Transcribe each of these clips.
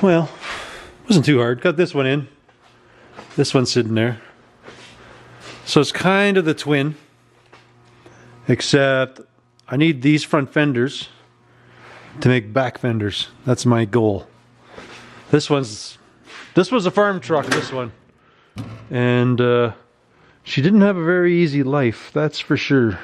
Well, wasn't too hard. Got this one in. This one's sitting there. So it's kind of the twin, except I need these front fenders to make back fenders. That's my goal. This was a farm truck, this one. And she didn't have a very easy life, that's for sure.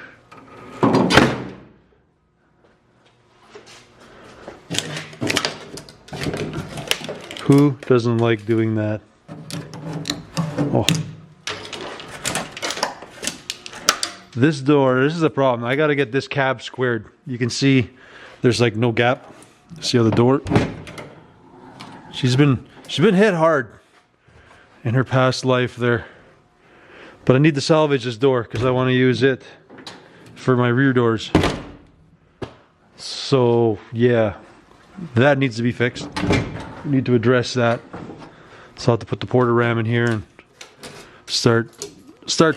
Who doesn't like doing that? Oh. This door, this is a problem. I gotta get this cab squared. You can see there's like no gap. See how the door? She's been hit hard in her past life there. But I need to salvage this door because I want to use it for my rear doors. So yeah, that needs to be fixed. We need to address that. So I'll have to put the porter ram in here and start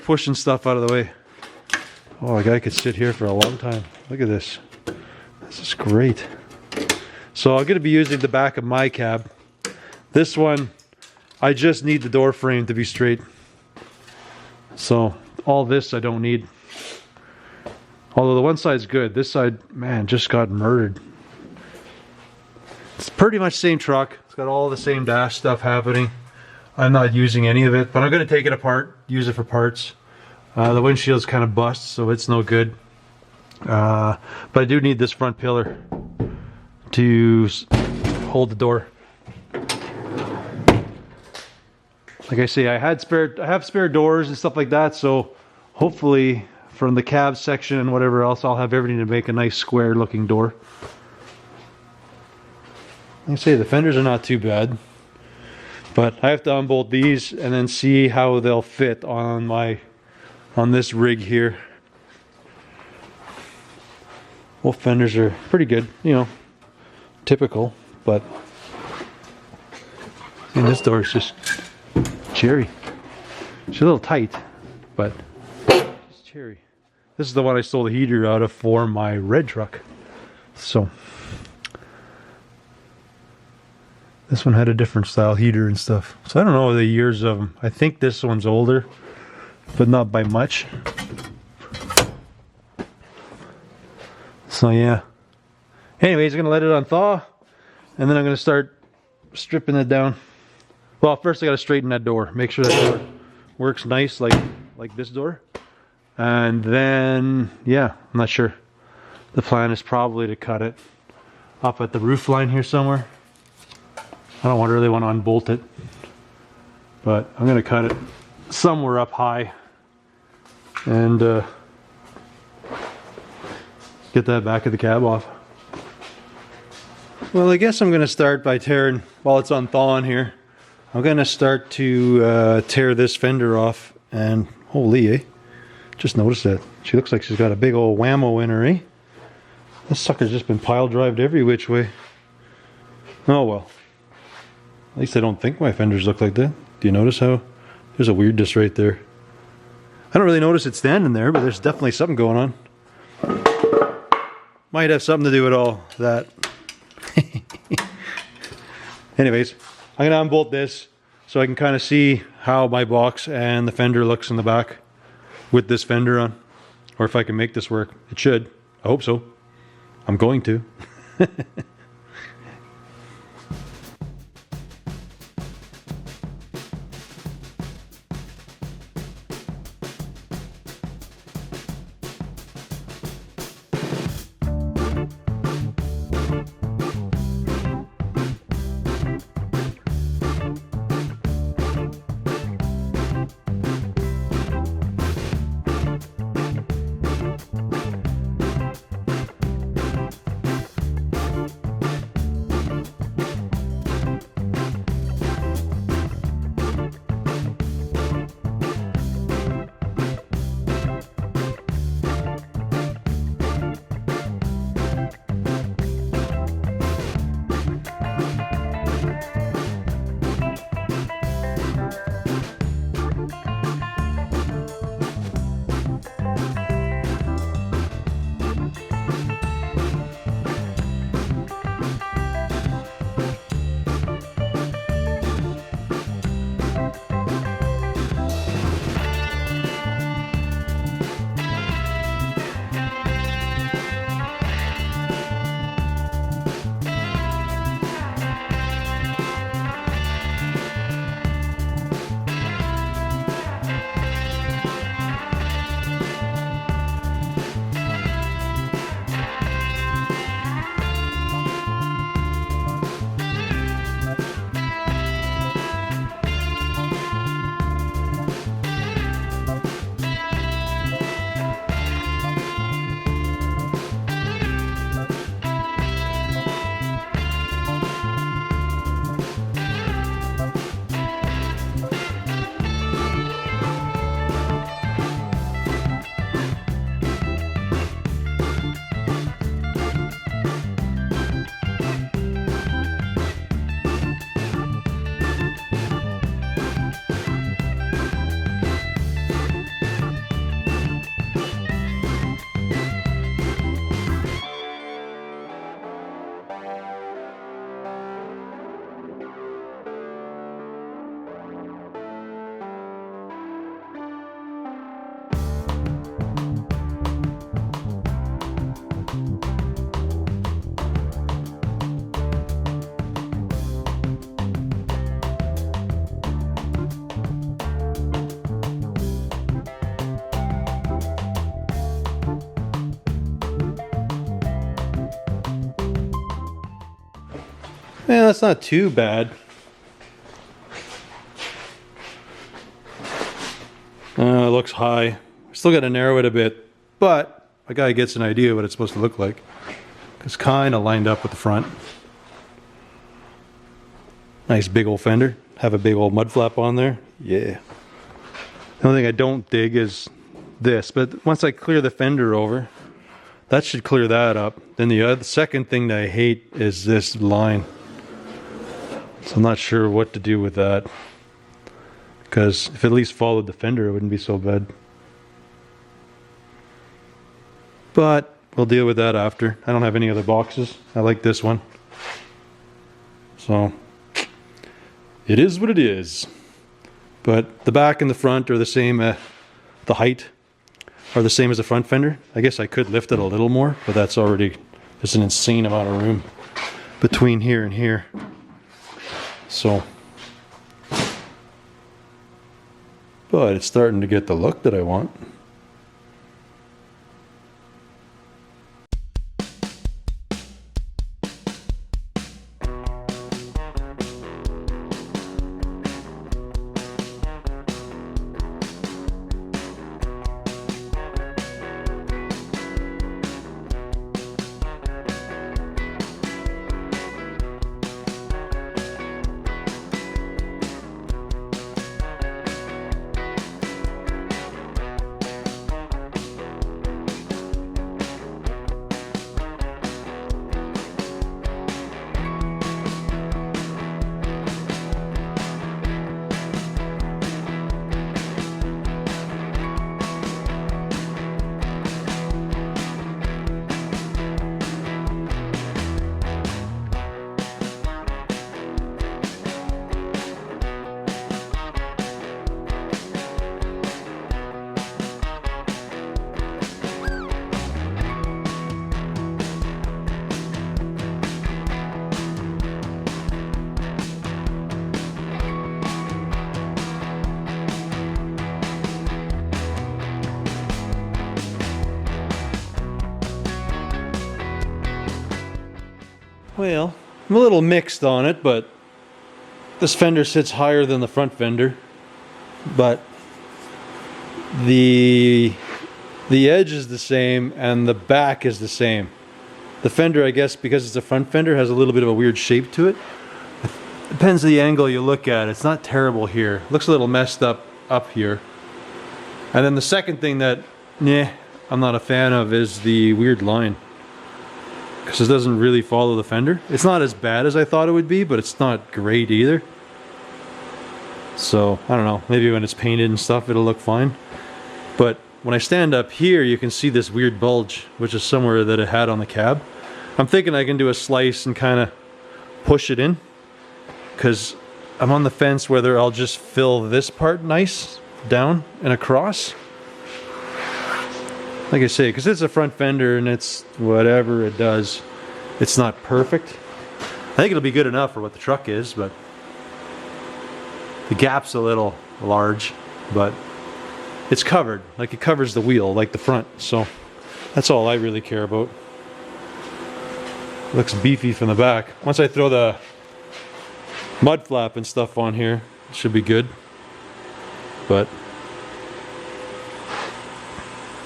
pushing stuff out of the way. Oh, a guy could sit here for a long time. Look at this. This is great. So I'm going to be using the back of my cab. This one, I just need the door frame to be straight. So all this I don't need. Although the one side's good. This side, man, just got murdered. It's pretty much the same truck. It's got all the same dash stuff happening. I'm not using any of it, but I'm going to take it apart, use it for parts. The windshield's kind of bust, so it's no good. But I do need this front pillar to hold the door. Like I say, I have spare doors and stuff like that, so hopefully from the cab section and whatever else, I'll have everything to make a nice square looking door. Like I say, the fenders are not too bad, but I have to unbolt these and then see how they'll fit on this rig here. Well, fenders are pretty good, you know, typical, but and this door is just cherry. She's a little tight, but it's cherry. This is the one I stole the heater out of for my red truck. So this one had a different style heater and stuff. So I don't know the years of them. I think this one's older, but not by much. So yeah. Anyways, I'm gonna let it unthaw, and then I'm gonna start stripping it down. Well, first I gotta straighten that door. Make sure that door works nice, like this door. And then, yeah, I'm not sure. The plan is probably to cut it up at the roof line here somewhere. I don't really want to unbolt it, but I'm gonna cut it somewhere up high and get that back of the cab off. Well, I guess I'm gonna start by tearing, while it's on thawing here, I'm gonna start to tear this fender off. And holy, eh? Just noticed that. She looks like she's got a big old whammo in her, eh? This sucker's just been pile drived every which way. Oh well. At least I don't think my fenders look like that. Do you notice how there's a weirdness right there? I don't really notice it standing there, but there's definitely something going on. Might have something to do with all that. Anyways, I'm gonna unbolt this so I can kind of see how my box and the fender looks in the back with this fender on, or if I can make this work. It should. I hope so. I'm going to. Yeah, that's not too bad. It looks high. Still got to narrow it a bit, but a guy gets an idea what it's supposed to look like. It's kind of lined up with the front. Nice big old fender. Have a big old mud flap on there. Yeah. The only thing I don't dig is this, but once I clear the fender over, that should clear that up. Then the second thing that I hate is this line. So I'm not sure what to do with that. Because if it at least followed the fender, it wouldn't be so bad. But we'll deal with that after. I don't have any other boxes. I like this one. So it is what it is. But the back and the front are the same. The height are the same as the front fender. I guess I could lift it a little more, but that's already just an insane amount of room between here and here. So, but it's starting to get the look that I want. Well, I'm a little mixed on it, but this fender sits higher than the front fender, but the edge is the same and the back is the same. The fender, I guess, because it's a front fender, has a little bit of a weird shape to it. Depends on the angle you look at. It's not terrible here. Looks a little messed up here. And then the second thing that, I'm not a fan of is the weird line. Because it doesn't really follow the fender. It's not as bad as I thought it would be, but it's not great either. So, I don't know, maybe when it's painted and stuff it'll look fine. But when I stand up here, you can see this weird bulge, which is somewhere that it had on the cab. I'm thinking I can do a slice and kind of push it in. Because I'm on the fence whether I'll just fill this part nice down and across. Like I say, because it's a front fender and it's whatever it does, it's not perfect. I think it'll be good enough for what the truck is, but the gap's a little large, but it's covered. Like it covers the wheel, like the front. So that's all I really care about. Looks beefy from the back. Once I throw the mud flap and stuff on here, it should be good. But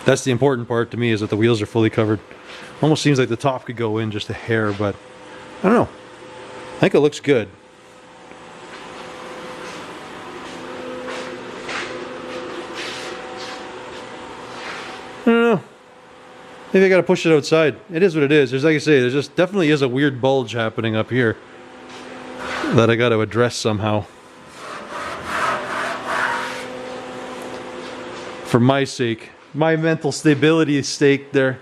that's the important part to me, is that the wheels are fully covered. Almost seems like the top could go in just a hair, but I don't know. I think it looks good. I don't know. Maybe I gotta push it outside. It is what it is. There's, like I say, there just definitely is a weird bulge happening up here that I gotta address somehow. For my sake. My mental stability stake there,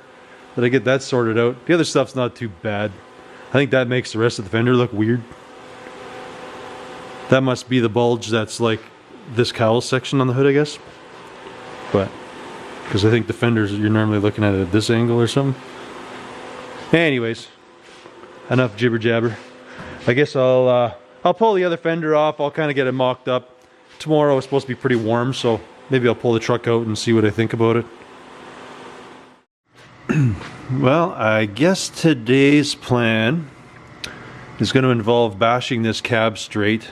that I get that sorted out. The other stuff's not too bad. I think that makes the rest of the fender look weird. That must be the bulge that's like this cowl section on the hood, I guess. But because I think the fenders, you're normally looking at it at this angle or something. Anyways, enough jibber jabber. I guess I'll pull the other fender off. I'll kind of get it mocked up. Tomorrow is supposed to be pretty warm, so maybe I'll pull the truck out and see what I think about it. Well, I guess today's plan is going to involve bashing this cab straight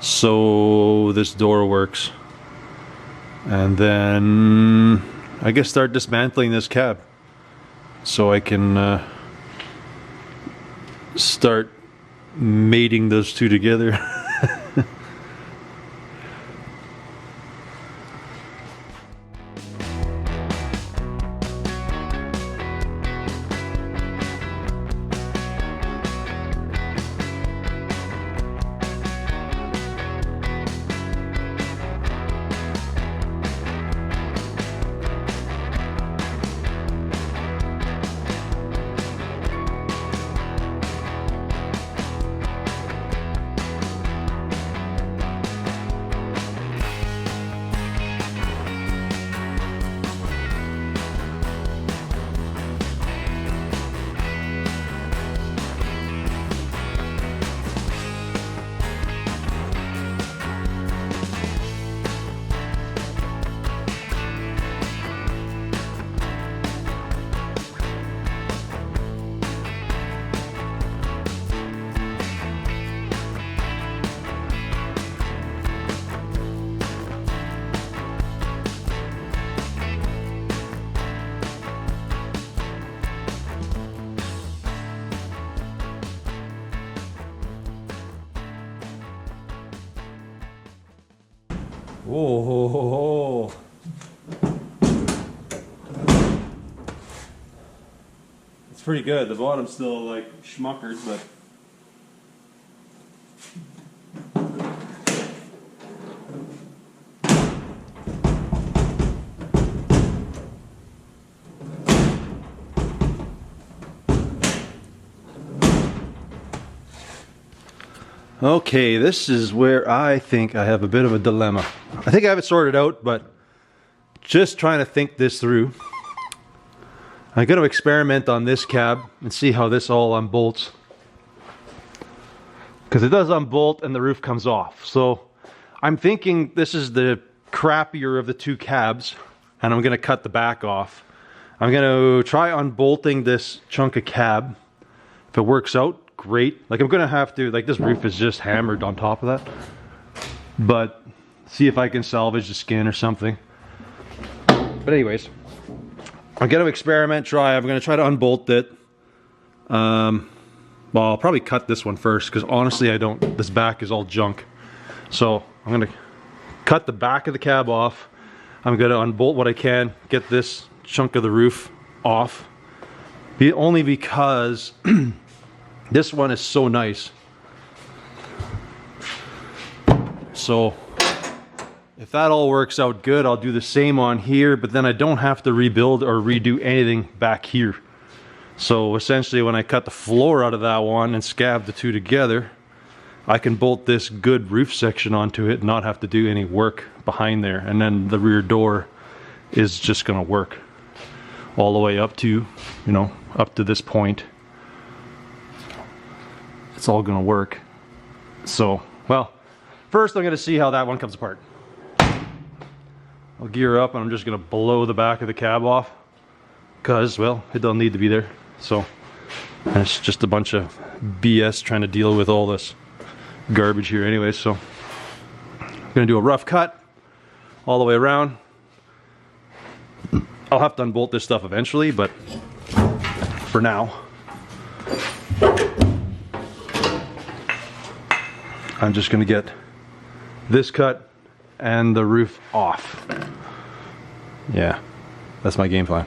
so this door works. And then I guess start dismantling this cab so I can start mating those two together. Oh, it's pretty good. The bottom's still like schmuckered, but okay, this is where I think I have a bit of a dilemma. I think I have it sorted out, but just trying to think this through. I'm going to experiment on this cab and see how this all unbolts. Because it does unbolt and the roof comes off. So I'm thinking this is the crappier of the two cabs, and I'm going to cut the back off. I'm going to try unbolting this chunk of cab. If it works out, great. Like, I'm gonna have to, like, this roof is just hammered on top of that, but see if I can salvage the skin or something. But anyways, I'm gonna experiment, I'm gonna try to unbolt it. Well, I'll probably cut this one first, because honestly this back is all junk. So I'm gonna cut the back of the cab off. I'm gonna unbolt what I can, get this chunk of the roof off, only because this one is so nice. So if that all works out good, I'll do the same on here, but then I don't have to rebuild or redo anything back here. So essentially, when I cut the floor out of that one and scab the two together, I can bolt this good roof section onto it and not have to do any work behind there. And then the rear door is just gonna work all the way up to, up to this point. It's all gonna work. So, well, first I'm gonna see how that one comes apart. I'll gear up and I'm just gonna blow the back of the cab off, because, well, it doesn't need to be there. So, and it's just a bunch of BS trying to deal with all this garbage here anyway. So I'm gonna do a rough cut all the way around. I'll have to unbolt this stuff eventually, but for now, I'm just gonna get this cut and the roof off. Yeah, that's my game plan.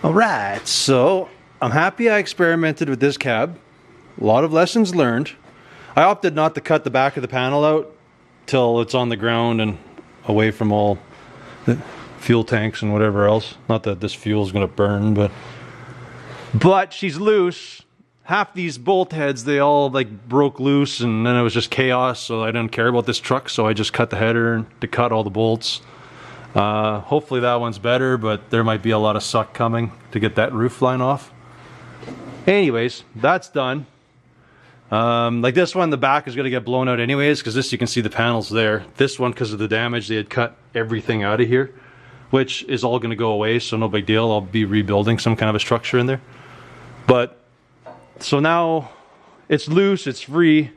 All right, so I'm happy I experimented with this cab. A lot of lessons learned. I opted not to cut the back of the panel out till it's on the ground and away from all the fuel tanks and whatever else. Not that this fuel is going to burn, but she's loose. Half these bolt heads, they all like broke loose, and then it was just chaos, so I didn't care about this truck, so I just cut the header to cut all the bolts. Hopefully that one's better, but there might be a lot of suck coming to get that roof line off. Anyways, that's done. Like this one, the back is going to get blown out anyways, because this, you can see the panels there. This one, because of the damage, they had cut everything out of here, which is all going to go away, so no big deal. I'll be rebuilding some kind of a structure in there. But so now it's loose, it's free.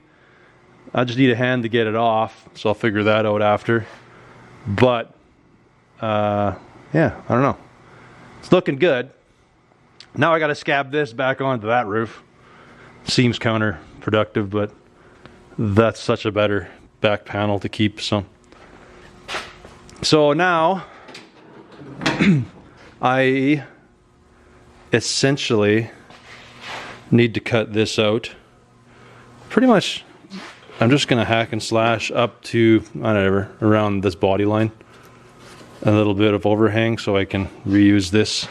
I just need a hand to get it off, so I'll figure that out after. But yeah, I don't know. It's looking good. Now I got to scab this back onto that roof. Seems counterproductive, but that's such a better back panel to keep. So now I essentially need to cut this out. Pretty much I'm just gonna hack and slash up to whatever around this body line, a little bit of overhang, so I can reuse this.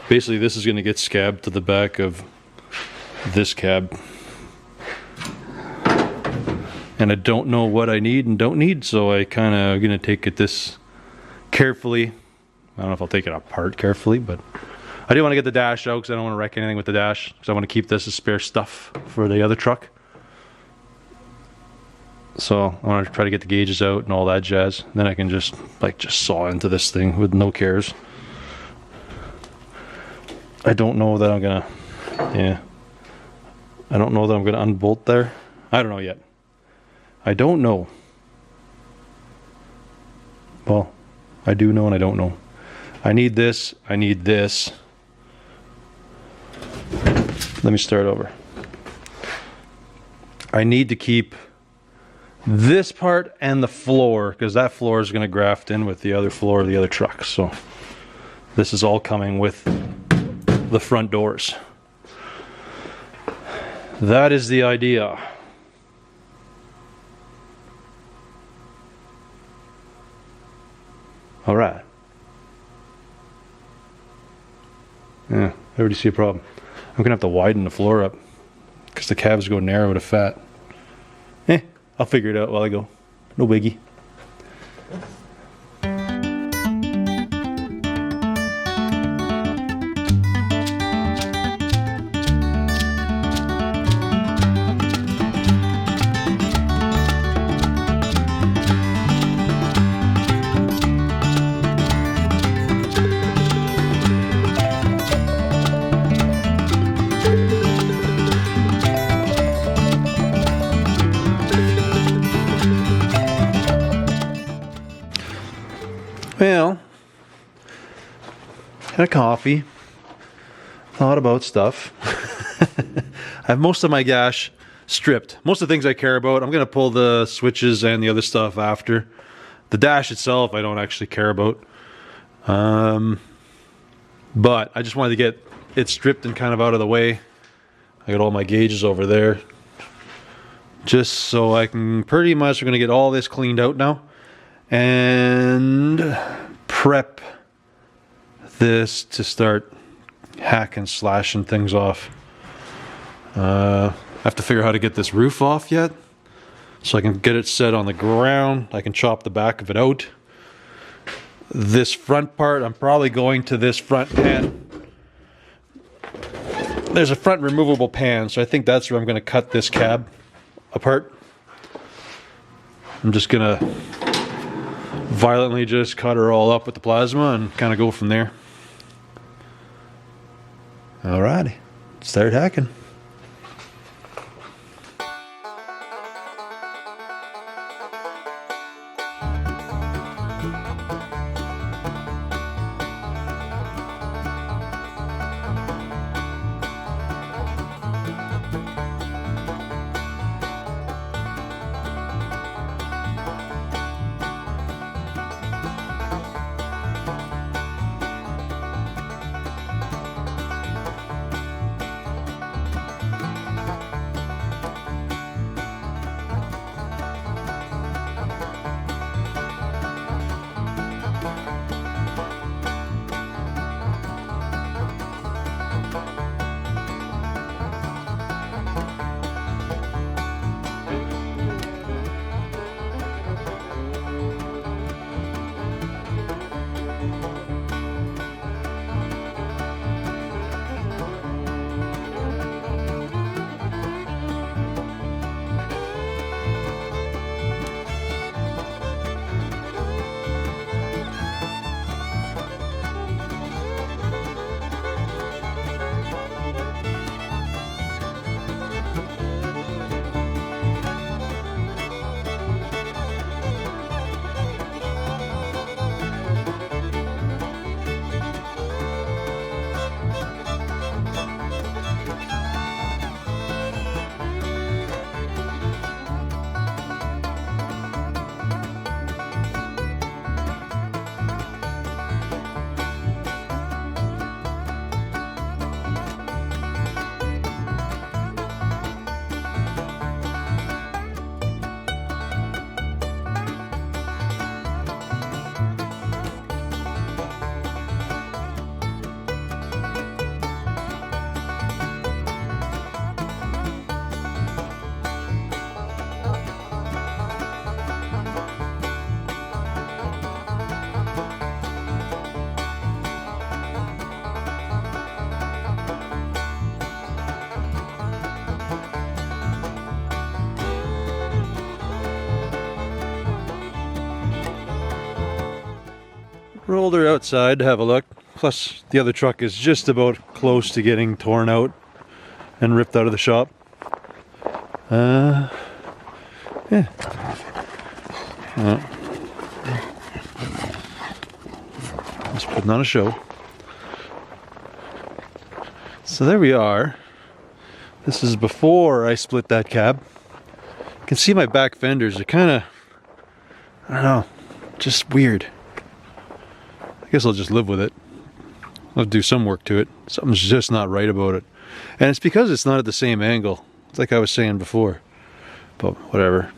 Basically this is gonna get scabbed to the back of this cab, and I don't know what I need and don't need, so I kind of gonna take it this carefully. I don't know if I'll take it apart carefully, but I do want to get the dash out because I don't want to wreck anything with the dash, because I want to keep this as spare stuff for the other truck. So I want to try to get the gauges out and all that jazz. Then I can just saw into this thing with no cares. I don't know that I'm gonna, I don't know that I'm gonna unbolt there. I don't know yet. I don't know. Well, I do know and I don't know. I need this. I need this. Let me start over. I need to keep this part and the floor, because that floor is going to graft in with the other floor of the other truck. So this is all coming with the front doors. That is the idea. All right. Yeah, I already see a problem. I'm gonna have to widen the floor up because the cabs go narrow to fat. I'll figure it out while I go. No biggie. Well, had a coffee, thought about stuff. I have most of my gash stripped. Most of the things I care about, I'm going to pull the switches and the other stuff after. The dash itself, I don't actually care about. But I just wanted to get it stripped and kind of out of the way. I got all my gauges over there. Just so I can pretty much, we're going to get all this cleaned out now. And prep this to start hacking, slashing things off. I have to figure out how to get this roof off yet, so I can get it set on the ground. I can chop the back of it out. This front part, I'm probably going to this front pan. There's a front removable pan, so I think that's where I'm going to cut this cab apart. I'm just going to violently just cut her all up with the plasma and kind of go from there. Alrighty, start hacking. Rolled her outside to have a look. Plus, the other truck is just about close to getting torn out and ripped out of the shop. Yeah. Just putting on a show. So there we are. This is before I split that cab. You can see my back fenders are kind of, I don't know, just weird. I guess I'll just live with it. I'll do some work to it. Something's just not right about it. And it's because it's not at the same angle. It's like I was saying before. But whatever.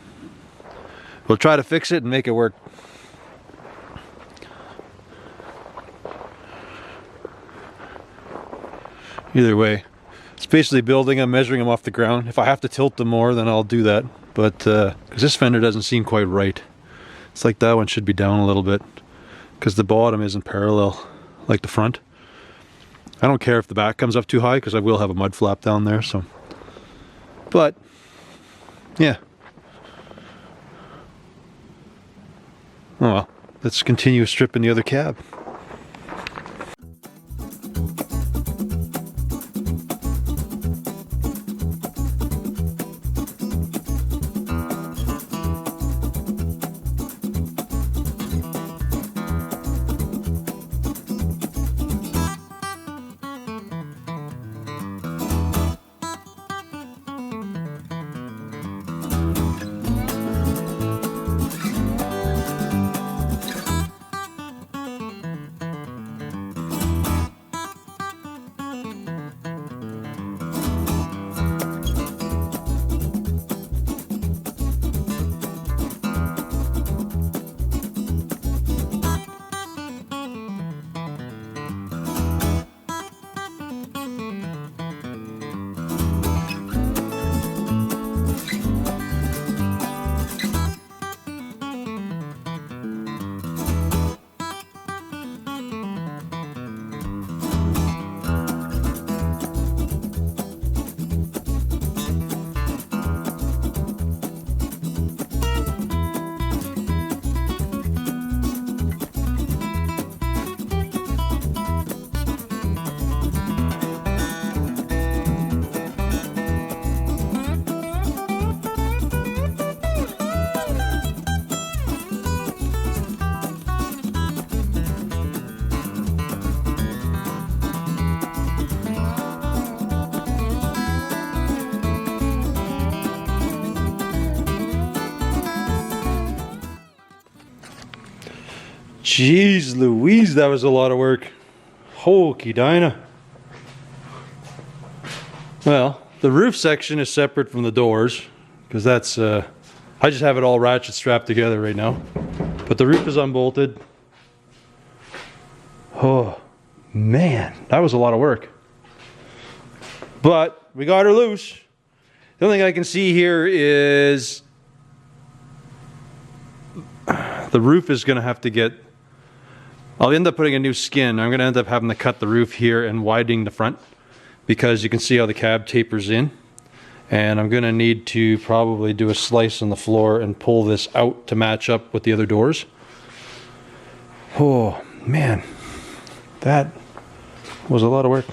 We'll try to fix it and make it work. Either way, it's basically building. I'm measuring them off the ground. If I have to tilt them more, then I'll do that. But because this fender doesn't seem quite right. It's like that one should be down a little bit because the bottom isn't parallel like the front. I don't care if the back comes up too high because I will have a mud flap down there. So, but yeah. Oh well, let's continue stripping the other cab. Jeez Louise, that was a lot of work. Hokey Dinah. Well, the roof section is separate from the doors because that's, I just have it all ratchet strapped together right now. But the roof is unbolted. Oh, man, that was a lot of work. But we got her loose. The only thing I can see here is the roof is going to have to get, I'll end up putting a new skin. I'm going to end up having to cut the roof here and widening the front because you can see how the cab tapers in. And I'm going to need to probably do a slice on the floor and pull this out to match up with the other doors. Oh, man. That was a lot of work.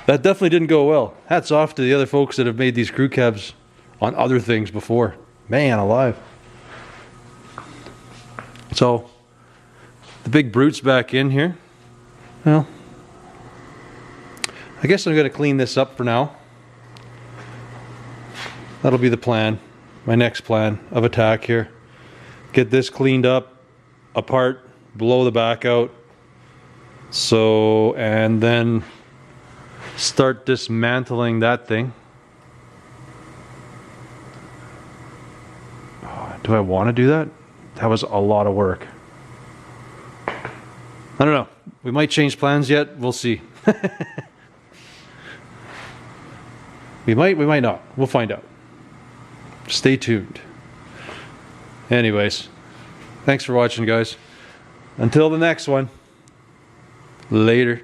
That definitely didn't go well. Hats off to the other folks that have made these crew cabs on other things before. Man alive. So, the big brute's back in here. Well, I guess I'm going to clean this up for now. That'll be the plan. My next plan of attack here. Get this cleaned up, apart, blow the back out. So, and then start dismantling that thing. Do I want to do that? That was a lot of work. I don't know. We might change plans yet. We'll see. We might not. We'll find out. Stay tuned. Anyways, thanks for watching, guys. Until the next one. Later.